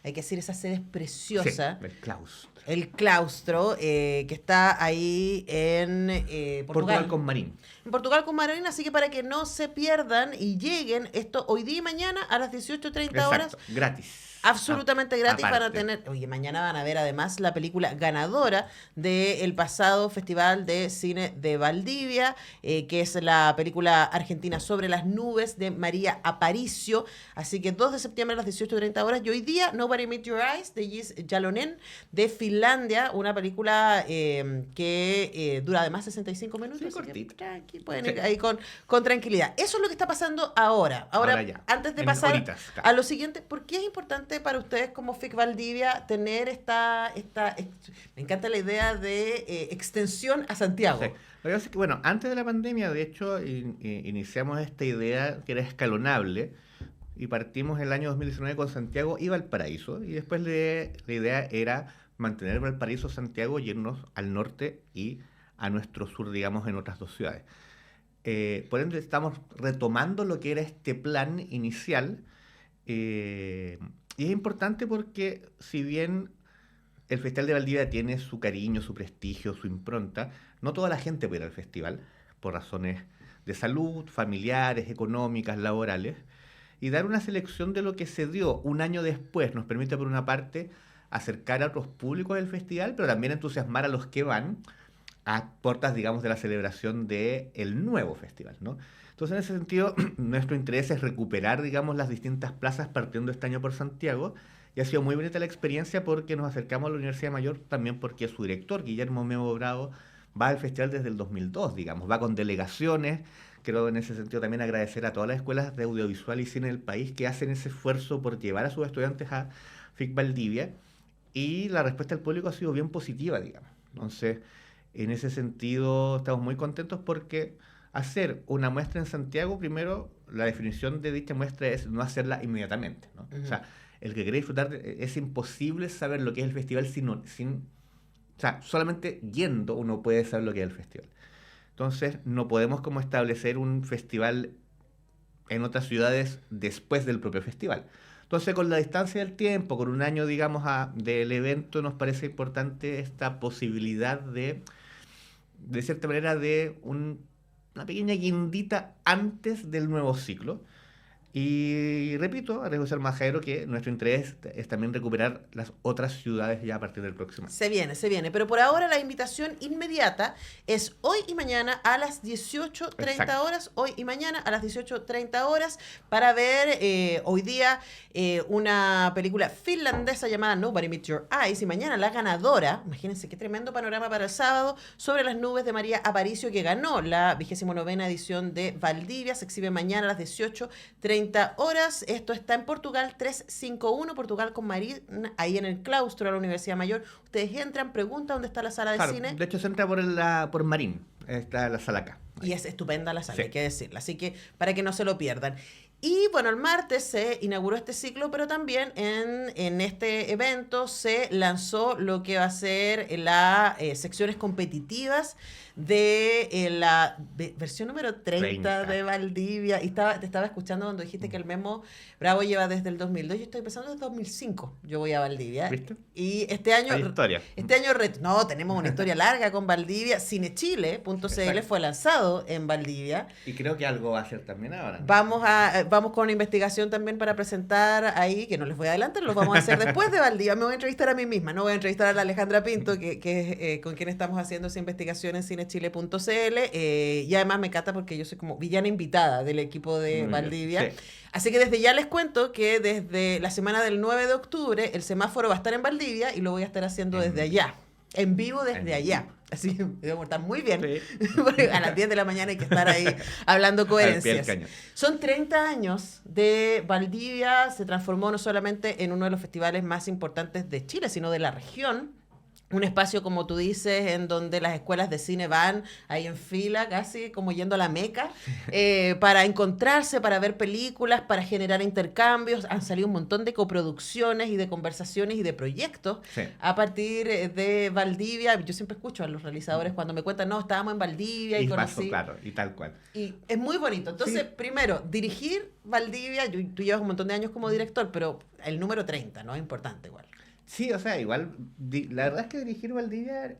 hay que decir, esa sede es preciosa. Sí, el claustro. El claustro, que está ahí en Portugal con Marín. En Portugal con Marín, así que para que no se pierdan y lleguen esto hoy día y mañana a las 18:30 horas. Exacto, gratis. Absolutamente gratis. Aparte. Van a tener, oye, mañana van a ver además la película ganadora del pasado Festival de Cine de Valdivia, que es la película argentina Sobre las nubes de María Aparicio. Así que 2 de septiembre a las 18:30 horas. Y hoy día Nobody Meet Your Eyes de Jesse Jalonen de Finlandia, una película que dura además 65 minutos. Sí, así que cortito. tranqui, pueden Sí. ir ahí con tranquilidad. Eso es lo que está pasando ahora. Ahora ya. antes de En pasar horitas, claro. a lo siguiente, ¿por qué es importante para ustedes como FIC Valdivia tener me encanta la idea de extensión a Santiago? Sí. Lo que pasa es que, bueno, antes de la pandemia, de hecho, iniciamos esta idea que era escalonable y partimos el año 2019 con Santiago y Valparaíso, y después la idea era mantener Valparaíso, Santiago y irnos al norte y a nuestro sur, digamos, en otras 2 ciudades. Por ende, estamos retomando lo que era este plan inicial, y es importante porque si bien el Festival de Valdivia tiene su cariño, su prestigio, su impronta, no toda la gente puede ir al festival por razones de salud, familiares, económicas, laborales, y dar una selección de lo que se dio un año después nos permite, por una parte, acercar a otros públicos del festival, pero también entusiasmar a los que van a puertas, digamos, de la celebración del nuevo festival, ¿no? Entonces, en ese sentido, nuestro interés es recuperar, digamos, las distintas plazas partiendo este año por Santiago, y ha sido muy bonita la experiencia porque nos acercamos a la Universidad Mayor también porque su director, Guillermo Memo Bravo, va al festival desde el 2002, digamos, va con delegaciones. Quiero en ese sentido también agradecer a todas las escuelas de audiovisual y cine del país que hacen ese esfuerzo por llevar a sus estudiantes a FIC Valdivia, y la respuesta del público ha sido bien positiva, digamos. Entonces, en ese sentido estamos muy contentos porque hacer una muestra en Santiago, primero, la definición de dicha muestra es no hacerla inmediatamente, ¿no? O sea, el que quiere disfrutar, es imposible saber lo que es el festival o sea, solamente yendo uno puede saber lo que es el festival. Entonces, no podemos como establecer un festival en otras ciudades después del propio festival. Entonces, con la distancia del tiempo, con un año, digamos, del evento, nos parece importante esta posibilidad de cierta manera, de una pequeña guindita antes del nuevo ciclo. Y repito, a José Majadero, que nuestro interés es también recuperar las otras ciudades ya a partir del próximo año. Se viene. Pero por ahora la invitación inmediata es hoy y mañana a las 18:30 horas. Hoy y mañana a las 18:30 horas para ver hoy día una película finlandesa llamada Nobody Meets Your Eyes. Y mañana la ganadora, imagínense qué tremendo panorama para el sábado, Sobre las nubes de María Aparicio, que ganó la 29ª edición de Valdivia. Se exhibe mañana a las 18:30 horas. Esto está en Portugal 351, Portugal con Marín, ahí en el claustro de la Universidad Mayor. Ustedes entran, preguntan dónde está la sala de cine. De hecho, se entra por Marín. Está la sala acá. Y es estupenda la sala, sí, hay que decirla. Así que para que no se lo pierdan. Y bueno, el martes se inauguró este ciclo, pero también en este evento se lanzó lo que va a ser las secciones competitivas de la versión número 30 de Valdivia. Y te estaba escuchando cuando dijiste que el Memo Bravo lleva desde el 2002. Yo estoy empezando desde 2005. Yo voy a Valdivia. ¿Viste? Y este año... Hay historia. No, tenemos una historia larga con Valdivia. Cinechile.cl fue lanzado en Valdivia. Y creo que algo va a hacer también ahora. Vamos con una investigación también para presentar ahí, que no les voy a adelantar, lo vamos a hacer después de Valdivia. Me voy a entrevistar a mí misma, no voy a entrevistar a la Alejandra Pinto, que es con quien estamos haciendo esa investigación en cinechile.cl. Y además me encanta porque yo soy como villana invitada del equipo de Valdivia. Sí. Así que desde ya les cuento que desde la semana del 9 de octubre el semáforo va a estar en Valdivia y lo voy a estar haciendo desde allá. En vivo desde allá. Así que debo estar muy bien. Sí. Porque a las 10 de la mañana hay que estar ahí hablando coherencias. Son 30 años de Valdivia. Se transformó no solamente en uno de los festivales más importantes de Chile, sino de la región. Un espacio, como tú dices, en donde las escuelas de cine van ahí en fila, casi como yendo a la Meca, para encontrarse, para ver películas, para generar intercambios. Han salido un montón de coproducciones y de conversaciones y de proyectos a partir de Valdivia. Yo siempre escucho a los realizadores cuando me cuentan, no, estábamos en Valdivia y conocí. Pasó, claro, y tal cual. Y es muy bonito. Entonces, primero, dirigir Valdivia, tú llevas un montón de años como director, pero el número 30, ¿no? Es importante igual. Sí, o sea, igual, la verdad es que dirigir Valdivia,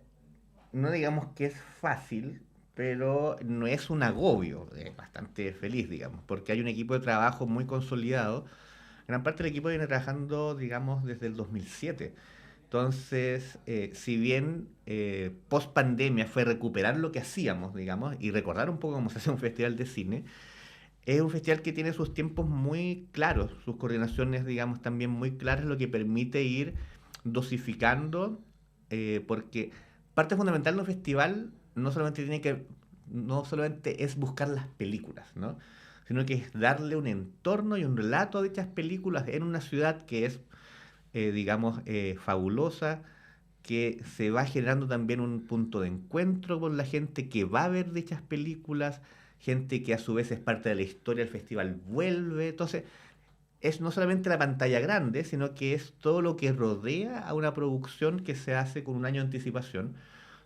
no digamos que es fácil, pero no es un agobio, es bastante feliz, digamos, porque hay un equipo de trabajo muy consolidado. Gran parte del equipo viene trabajando, digamos, desde el 2007. Entonces, si bien post pandemia fue recuperar lo que hacíamos, digamos, y recordar un poco cómo se hace un festival de cine, es un festival que tiene sus tiempos muy claros, sus coordinaciones, digamos, también muy claras, lo que permite ir dosificando, porque parte fundamental de un festival no solamente es buscar las películas, ¿no? Sino que es darle un entorno y un relato a dichas películas en una ciudad que es, digamos, fabulosa, que se va generando también un punto de encuentro con la gente que va a ver dichas películas, gente que a su vez es parte de la historia del festival, vuelve. Entonces, es no solamente la pantalla grande, sino que es todo lo que rodea a una producción que se hace con un año de anticipación.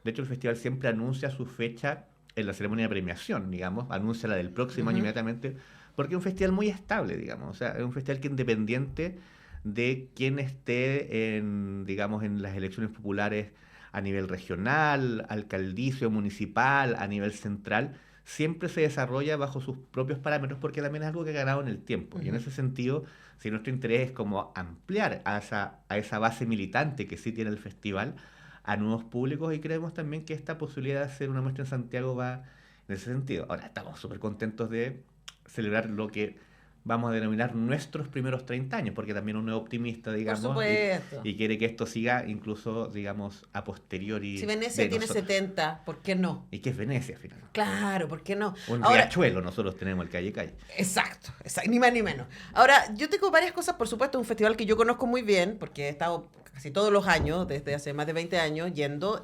De hecho, el festival siempre anuncia su fecha en la ceremonia de premiación, digamos, anuncia la del próximo año inmediatamente, porque es un festival muy estable, digamos. O sea, es un festival que independiente de quién esté digamos, en las elecciones populares a nivel regional, alcaldicio, municipal, a nivel central, siempre se desarrolla bajo sus propios parámetros porque también es algo que ha ganado en el tiempo. Y en ese sentido, si nuestro interés es como ampliar a esa base militante que sí tiene el festival a nuevos públicos, y creemos también que esta posibilidad de hacer una muestra en Santiago va en ese sentido. Ahora, estamos súper contentos de celebrar lo que vamos a denominar nuestros primeros 30 años, porque también uno es optimista, digamos, por supuesto, y quiere que esto siga incluso, digamos, a posteriori. Si Venecia tiene 70, ¿por qué no? ¿Y qué es Venecia, finalmente? Claro, ¿por qué no? Un riachuelo nosotros tenemos, el Calle. Exacto, ni más ni menos. Ahora, yo tengo varias cosas, por supuesto, un festival que yo conozco muy bien, porque he estado casi todos los años, desde hace más de 20 años, yendo,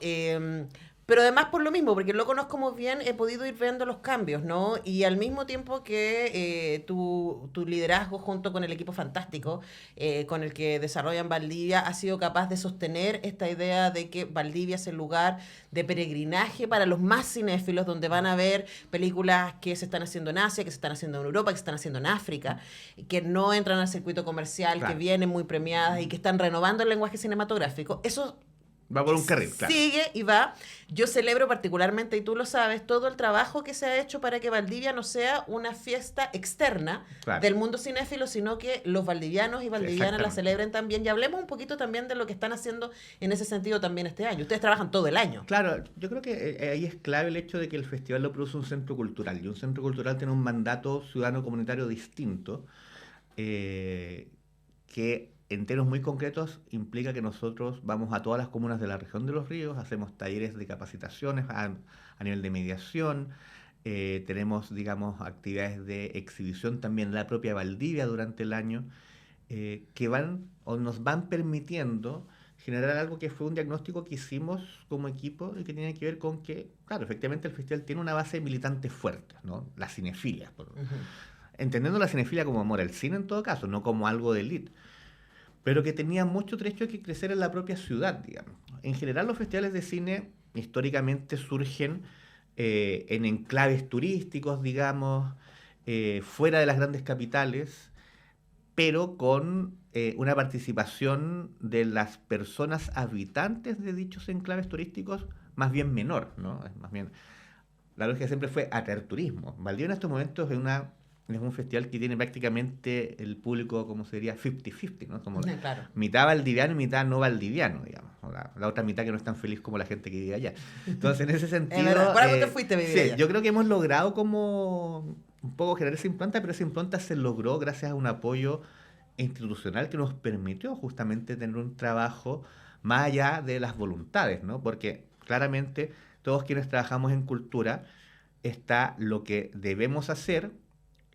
pero además por lo mismo, porque lo conozco muy bien, he podido ir viendo los cambios, ¿no? Y al mismo tiempo que tu liderazgo junto con el equipo fantástico con el que desarrollan Valdivia ha sido capaz de sostener esta idea de que Valdivia es el lugar de peregrinaje para los más cinéfilos, donde van a ver películas que se están haciendo en Asia, que se están haciendo en Europa, que se están haciendo en África, que no entran al circuito comercial, claro, que vienen muy premiadas y que están renovando el lenguaje cinematográfico. Eso Va por un carril, claro. Sigue y va. Yo celebro particularmente, y tú lo sabes, todo el trabajo que se ha hecho para que Valdivia no sea una fiesta externa del mundo cinéfilo, sino que los valdivianos y valdivianas la celebren también. Y hablemos un poquito también de lo que están haciendo en ese sentido también este año. Ustedes trabajan todo el año. Claro, yo creo que ahí es clave el hecho de que el festival lo produce un centro cultural. Y un centro cultural tiene un mandato ciudadano comunitario distinto, que en términos muy concretos implica que nosotros vamos a todas las comunas de la región de Los Ríos, hacemos talleres de capacitaciones a nivel de mediación, tenemos, digamos, actividades de exhibición también en la propia Valdivia durante el año, que van o nos van permitiendo generar algo que fue un diagnóstico que hicimos como equipo y que tiene que ver con que, claro, efectivamente el festival tiene una base de militantes fuertes, ¿no? La cinefilia. Entendiendo la cinefilia como amor al cine en todo caso, no como algo de élite, pero que tenía mucho trecho que crecer en la propia ciudad, digamos. En general los festivales de cine históricamente surgen en enclaves turísticos, digamos, fuera de las grandes capitales, pero con una participación de las personas habitantes de dichos enclaves turísticos más bien menor, ¿no? Más bien, la lógica siempre fue atraer turismo. Valdivia en estos momentos es un festival que tiene prácticamente el público, como se diría, 50-50, ¿no? Como claro. Mitad valdiviano y mitad no valdiviano, digamos. La otra mitad que no es tan feliz como la gente que vive allá. Entonces, en ese sentido... ¿Por qué te fuiste a vivir allá? Yo creo que hemos logrado como un poco generar esa impronta, pero esa impronta se logró gracias a un apoyo institucional que nos permitió justamente tener un trabajo más allá de las voluntades, ¿no? Porque claramente todos quienes trabajamos en cultura está lo que debemos hacer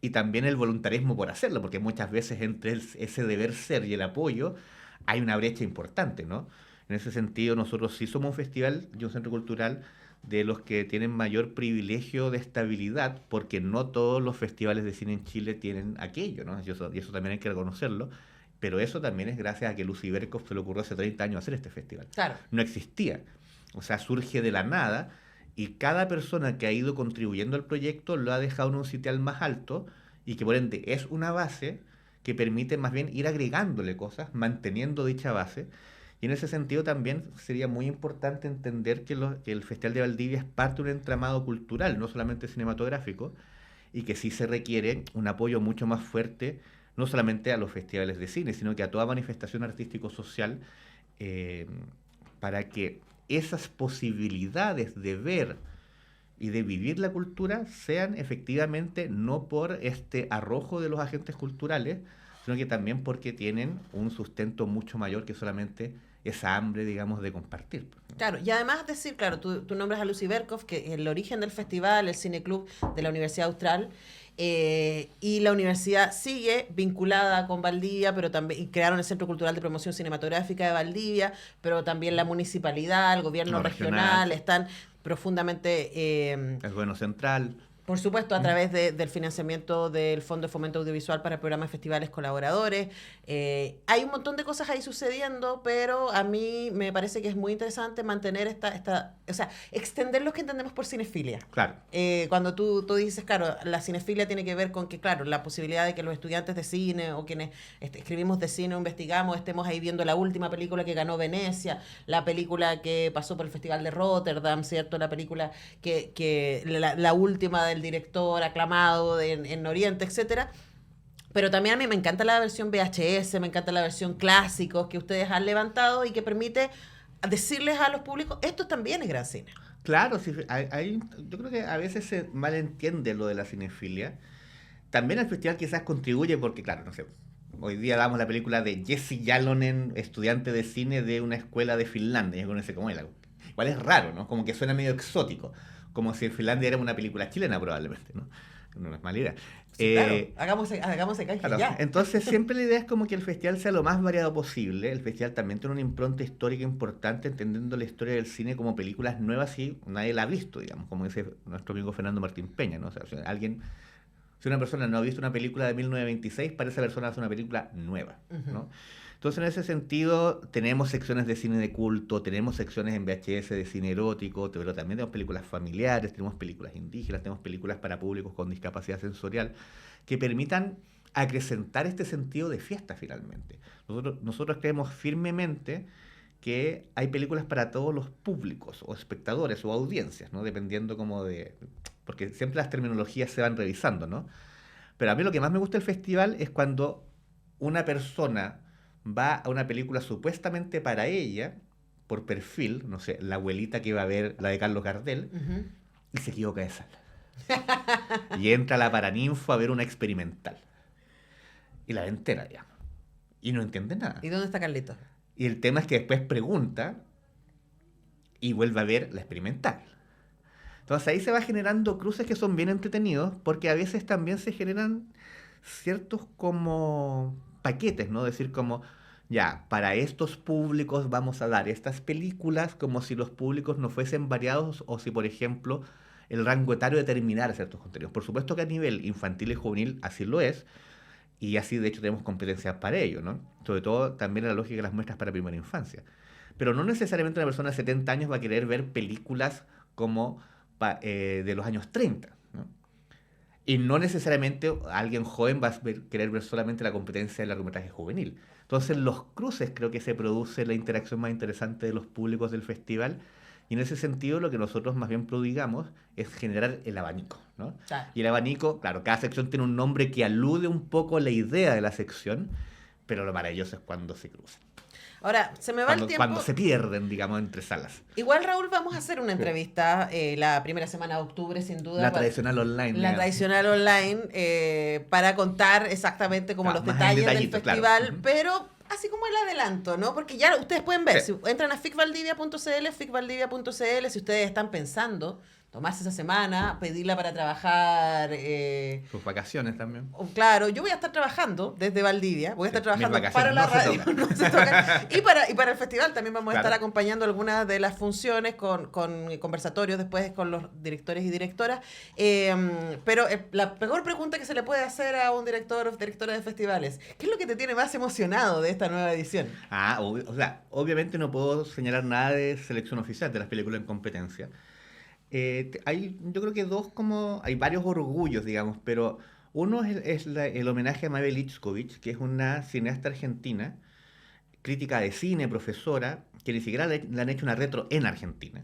y también el voluntarismo por hacerlo, porque muchas veces entre ese deber ser y el apoyo hay una brecha importante, ¿no? En ese sentido, nosotros sí somos un festival y un centro cultural de los que tienen mayor privilegio de estabilidad, porque no todos los festivales de cine en Chile tienen aquello, ¿no? Y eso también hay que reconocerlo, pero eso también es gracias a que Lucy Berkov se le ocurrió hace 30 años hacer este festival. Claro. No existía, o sea, surge de la nada, y cada persona que ha ido contribuyendo al proyecto lo ha dejado en un sitial más alto y que por ende es una base que permite más bien ir agregándole cosas, manteniendo dicha base. Y en ese sentido también sería muy importante entender que el Festival de Valdivia es parte de un entramado cultural, no solamente cinematográfico, y que sí se requiere un apoyo mucho más fuerte, no solamente a los festivales de cine, sino que a toda manifestación artístico-social, para que esas posibilidades de ver y de vivir la cultura sean efectivamente no por este arrojo de los agentes culturales, sino que también porque tienen un sustento mucho mayor que solamente esa hambre, digamos, de compartir. Claro, y además decir, claro, tú nombras a Lucy Berkov, que el origen del festival, el Cineclub de la Universidad Austral, y la universidad sigue vinculada con Valdivia, pero también crearon el Centro Cultural de Promoción Cinematográfica de Valdivia, pero también la municipalidad, el gobierno regional, están profundamente... el gobierno central. Por supuesto, a través del financiamiento del Fondo de Fomento Audiovisual para programas festivales colaboradores. Hay un montón de cosas ahí sucediendo, pero a mí me parece que es muy interesante mantener o sea, extender lo que entendemos por cinefilia. Claro. Cuando tú dices, claro, la cinefilia tiene que ver con que, claro, la posibilidad de que los estudiantes de cine o quienes escribimos de cine o investigamos estemos ahí viendo la última película que ganó Venecia, la película que pasó por el Festival de Rotterdam, ¿cierto? La película la última del director aclamado en Oriente, etcétera. Pero también a mí me encanta la versión VHS, me encanta la versión clásicos que ustedes han levantado y que permite decirles a los públicos, esto también es gran cine. Claro, sí, yo creo que a veces se malentiende lo de la cinefilia. También el festival quizás contribuye porque, claro, no sé, hoy día damos la película de Jesse Jalonen, estudiante de cine de una escuela de Finlandia, yo no sé cómo es, igual es raro, ¿no? Como que suena medio exótico, como si en Finlandia era una película chilena probablemente, ¿no? No es mala idea. Sí, claro, hagamos canje claro, ya. Entonces siempre la idea es como que el festival sea lo más variado posible. El festival también tiene una impronta histórica importante, entendiendo la historia del cine como películas nuevas y nadie la ha visto, digamos, como dice nuestro amigo Fernando Martín Peña, ¿no? O sea, si una persona no ha visto una película de 1926, para esa persona es una película nueva, ¿no? Entonces, en ese sentido, tenemos secciones de cine de culto, tenemos secciones en VHS de cine erótico, pero también tenemos películas familiares, tenemos películas indígenas, tenemos películas para públicos con discapacidad sensorial, que permitan acrecentar este sentido de fiesta finalmente. Nosotros creemos firmemente que hay películas para todos los públicos, o espectadores, o audiencias, ¿no? Dependiendo como de... Porque siempre las terminologías se van revisando, ¿no? Pero a mí lo que más me gusta del festival es cuando una persona va a una película supuestamente para ella, por perfil, no sé, la abuelita que iba a ver la de Carlos Gardel, Ujú. y se equivoca de sala. Y entra a la Paraninfo a ver una experimental. Y la ve entera, digamos. Y no entiende nada. ¿Y dónde está Carlitos? Y el tema es que después pregunta y vuelve a ver la experimental. Entonces ahí se va generando cruces que son bien entretenidos, porque a veces también se generan ciertos como paquetes, ¿no? Decir como, ya, para estos públicos vamos a dar estas películas como si los públicos no fuesen variados o si, por ejemplo, el rango etario determinara ciertos contenidos. Por supuesto que a nivel infantil y juvenil así lo es, y así de hecho tenemos competencias para ello, ¿no? Sobre todo también la lógica de las muestras para primera infancia. Pero no necesariamente una persona de 70 años va a querer ver películas como de los años 30, ¿no? Y no necesariamente alguien joven va a querer ver solamente la competencia del largometraje juvenil. Entonces, los cruces creo que se produce la interacción más interesante de los públicos del festival. Y en ese sentido, lo que nosotros más bien prodigamos es generar el abanico, ¿no? Claro. Y el abanico, claro, cada sección tiene un nombre que alude un poco a la idea de la sección, pero lo maravilloso es cuando se cruzan. Ahora, se me va el tiempo. Cuando se pierden, digamos, entre salas. Igual, Raúl, vamos a hacer una entrevista la primera semana de octubre, sin duda. La tradicional online. La digamos. tradicional online, para contar exactamente como Claro, los más en detalles del detallito, claro. festival, Ujú. pero así como el adelanto, ¿no? Porque ya ustedes pueden ver, Sí. si entran a ficvaldivia.cl, si ustedes están pensando tomarse esa semana, pedirla para trabajar. Sus vacaciones también. Claro, yo voy a estar trabajando desde Valdivia, voy a estar Sí, mis trabajando para vacaciones la no se radio, tocan. no se tocan. y para el festival también vamos a Claro. estar acompañando algunas de las funciones con conversatorios después con los directores y directoras. Pero la mejor pregunta que se le puede hacer a un director o directora de festivales, ¿qué es lo que te tiene más emocionado de esta nueva edición? O sea, obviamente no puedo señalar nada de selección oficial de las películas en competencia. Yo creo que hay varios orgullos, digamos, pero uno es el homenaje a Mabel Itzkovich, que es una cineasta argentina, crítica de cine, profesora, que ni siquiera le han hecho una retro en Argentina,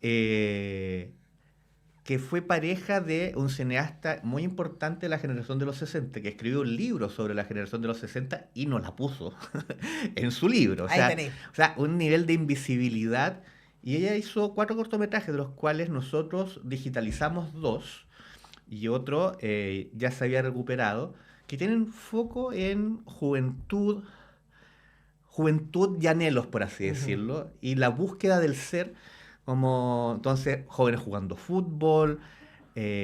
que fue pareja de un cineasta muy importante de la generación de los 60, que escribió un libro sobre la generación de los 60 y nos la puso en su libro. Ahí tenéis. O sea, un nivel de invisibilidad. Y ella hizo 4 cortometrajes, de los cuales nosotros digitalizamos 2 y otro ya se había recuperado, que tienen foco en juventud y anhelos, por así decirlo, y la búsqueda del ser, como entonces jóvenes jugando fútbol,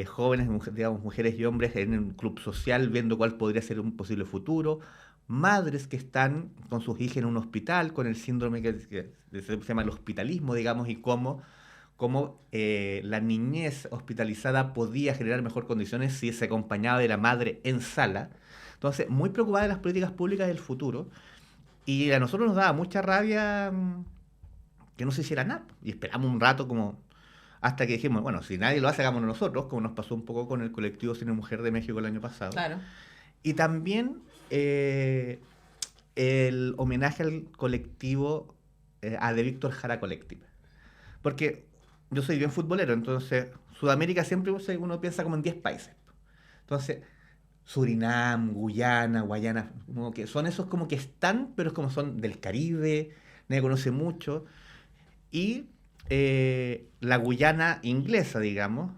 jóvenes, digamos, mujeres y hombres en un club social viendo cuál podría ser un posible futuro, madres que están con sus hijas en un hospital con el síndrome que se llama el hospitalismo, digamos, y cómo la niñez hospitalizada podía generar mejor condiciones si se acompañaba de la madre en sala. Entonces, muy preocupada de las políticas públicas del futuro, y a nosotros nos daba mucha rabia que no se hiciera nada, y esperamos un rato como hasta que dijimos, bueno, si nadie lo hace, hagámoslo nosotros, como nos pasó un poco con el colectivo Cine Mujer de México el año pasado. Claro. Y también el homenaje al colectivo, a The Víctor Jara Collective. Porque yo soy bien futbolero, entonces Sudamérica siempre uno piensa como en 10 países. Entonces, Surinam, Guyana, Guayana, como que son esos como que están, pero es como son del Caribe, nadie conoce mucho. Y la Guyana inglesa, digamos,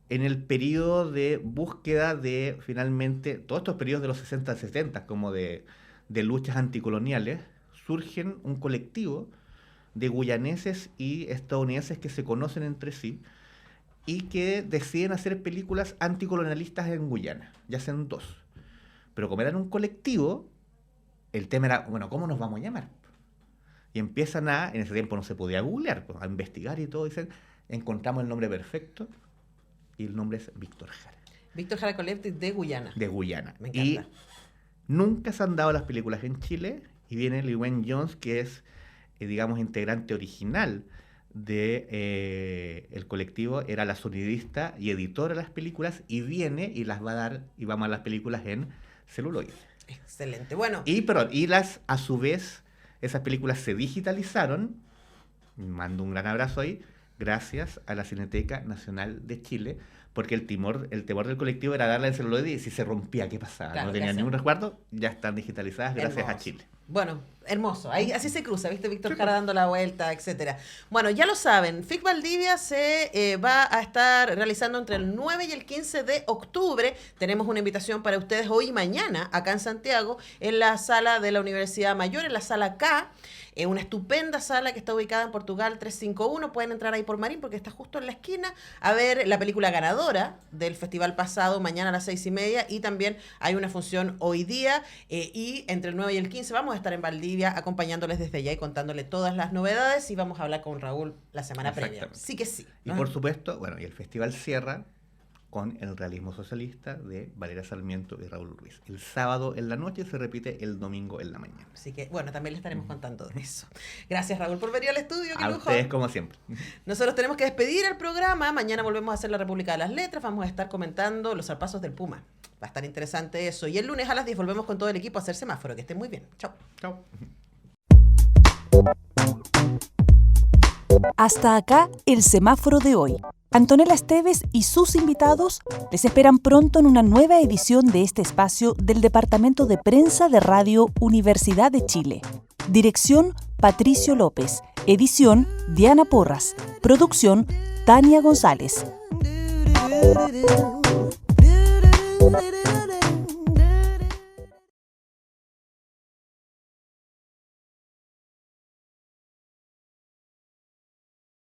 en el periodo de búsqueda de, finalmente, todos estos periodos de los 60 y 70, como de luchas anticoloniales, surgen un colectivo de guyaneses y estadounidenses que se conocen entre sí y que deciden hacer películas anticolonialistas en Guyana, ya sean 2. Pero como eran un colectivo, el tema era, bueno, ¿cómo nos vamos a llamar? Y empiezan en ese tiempo no se podía googlear, a investigar y todo, dicen, encontramos el nombre perfecto, y el nombre es Víctor Jara. Víctor Jara Collective de Guyana. De Guyana. Me encanta. Y nunca se han dado las películas en Chile, y viene Liwen Jones, que es, digamos, integrante original de el colectivo, era la sonidista y editora de las películas, y viene y las va a dar, y vamos a las películas en celuloide. Excelente. Bueno. Y las, a su vez, esas películas se digitalizaron, mando un gran abrazo ahí, gracias a la Cineteca Nacional de Chile, porque el temor del colectivo era darle el celuloide y si se rompía, ¿qué pasaba? Claro, no ¿qué tenía hacemos? ningún resguardo, ya están digitalizadas gracias Hermoso. a Chile. Bueno, hermoso. Ahí, así se cruza, ¿viste? Víctor Jara dando la vuelta, etcétera. Bueno, ya lo saben, FIC Valdivia se va a estar realizando entre el 9 y el 15 de octubre. Tenemos una invitación para ustedes hoy y mañana acá en Santiago, en la sala de la Universidad Mayor, en la sala K. Una estupenda sala que está ubicada en Portugal 351. Pueden entrar ahí por Marín porque está justo en la esquina a ver la película ganadora del festival pasado, mañana a las 6:30. Y también hay una función hoy día. Y entre el 9 y el 15 vamos a estar en Valdivia acompañándoles desde allá y contándoles todas las novedades. Y vamos a hablar con Raúl la semana previa. Exactamente. Sí que sí. Y por supuesto, bueno, y el festival cierra con el realismo socialista de Valeria Sarmiento y Raúl Ruiz. El sábado en la noche se repite el domingo en la mañana. Así que, bueno, también le estaremos contando de eso. Gracias, Raúl, por venir al estudio. ¡Qué A lujo! ustedes como siempre. Nosotros tenemos que despedir el programa. Mañana volvemos a hacer la República de las Letras. Vamos a estar comentando los zarpazos del Puma. Va a estar interesante eso. Y el lunes a las 10 volvemos con todo el equipo a hacer semáforo. Que estén muy bien. Chao. Chao. Hasta acá el semáforo de hoy. Antonella Esteves y sus invitados les esperan pronto en una nueva edición de este espacio del Departamento de Prensa de Radio Universidad de Chile. Dirección, Patricio López. Edición, Diana Porras. Producción, Tania González.